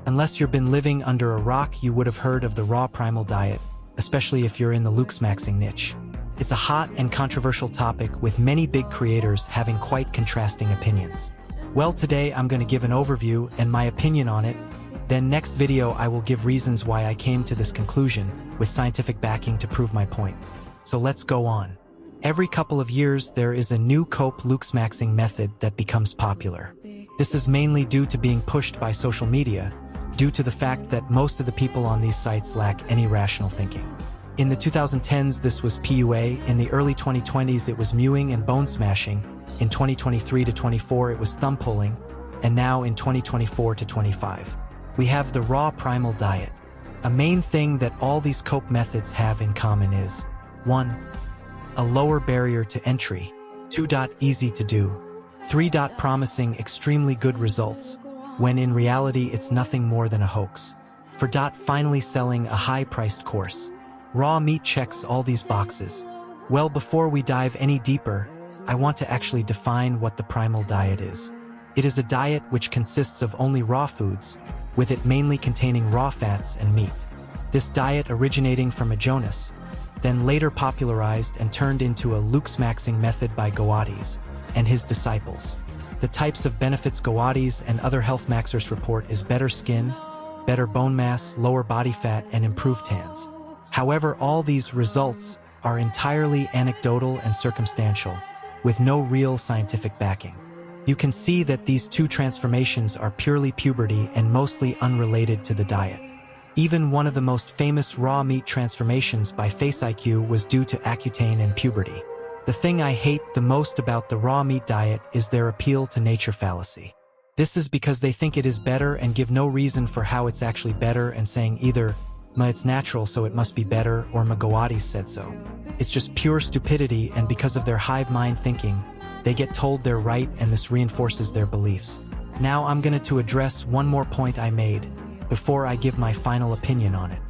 Unless you've been living under a rock, you would have heard of the raw primal diet, especially if you're in the Luke-maxing niche. It's a hot and controversial topic with many big creators having quite contrasting opinions. Well, today I'm going to give an overview and my opinion on it. Then next video I will give reasons why I came to this conclusion with scientific backing to prove my point. So let's go on. Every couple of years there is a new cope Luke-maxing method that becomes popular. This is mainly due to being pushed by social media, due to the fact that most of the people on these sites lack any rational thinking. In the 2010s this was PUA, in the early 2020s it was mewing and bone smashing, in 2023 to 24 it was thumb pulling, and now in 2024 to 25. We have the raw primal diet. A main thing that all these cope methods have in common is 1. A lower barrier to entry, 2. Easy to do, 3. Promising extremely good results, when in reality it's nothing more than a hoax. 4. Finally selling a high-priced course. Raw meat checks all these boxes. Well, before we dive any deeper, I want to actually define what the primal diet is. It is a diet which consists of only raw foods, with it mainly containing raw fats and meat. This diet originating from a Jonas, then later popularized and turned into a Luke-maxing method by Gawades and his disciples. The types of benefits Gawades and other health maxers report is better skin, better bone mass, lower body fat, and improved tans. However, all these results are entirely anecdotal and circumstantial, with no real scientific backing. You can see that these two transformations are purely puberty and mostly unrelated to the diet. Even one of the most famous raw meat transformations by Face IQ was due to Accutane and puberty. The thing I hate the most about the raw meat diet is their appeal to nature fallacy. This is because they think it is better and give no reason for how it's actually better, and saying either, it's natural so it must be better, or Gawades said so. It's just pure stupidity, and because of their hive mind thinking, they get told they're right and this reinforces their beliefs. Now I'm going to address one more point I made before I give my final opinion on it.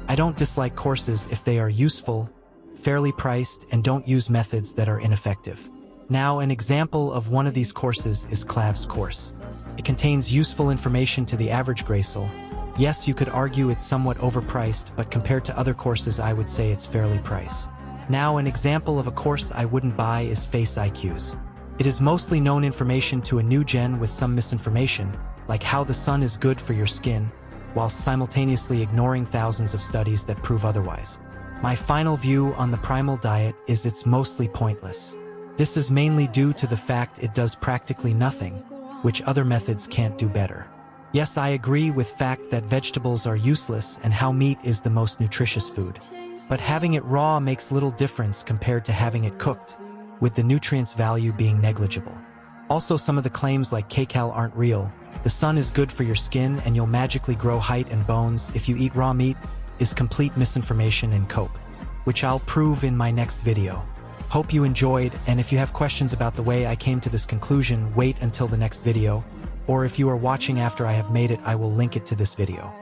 I don't dislike courses if they are useful, fairly priced, and don't use methods that are ineffective. Now, an example of one of these courses is Clav's course. It contains useful information to the average Gracel. Yes, you could argue it's somewhat overpriced, but compared to other courses I would say it's fairly priced. Now, an example of a course I wouldn't buy is Face IQ's. It is mostly known information to a new gen with some misinformation, like how the sun is good for your skin, while simultaneously ignoring thousands of studies that prove otherwise. My final view on the primal diet is it's mostly pointless. This is mainly due to the fact it does practically nothing, which other methods can't do better. Yes, I agree with fact that vegetables are useless and how meat is the most nutritious food. But having it raw makes little difference compared to having it cooked, with the nutrients value being negligible. Also, some of the claims like kcal aren't real. The sun is good for your skin and you'll magically grow height and bones if you eat raw meat is complete misinformation and cope, which I'll prove in my next video. Hope you enjoyed, and if you have questions about the way I came to this conclusion, wait until the next video, or if you are watching after I have made it, I will link it to this video.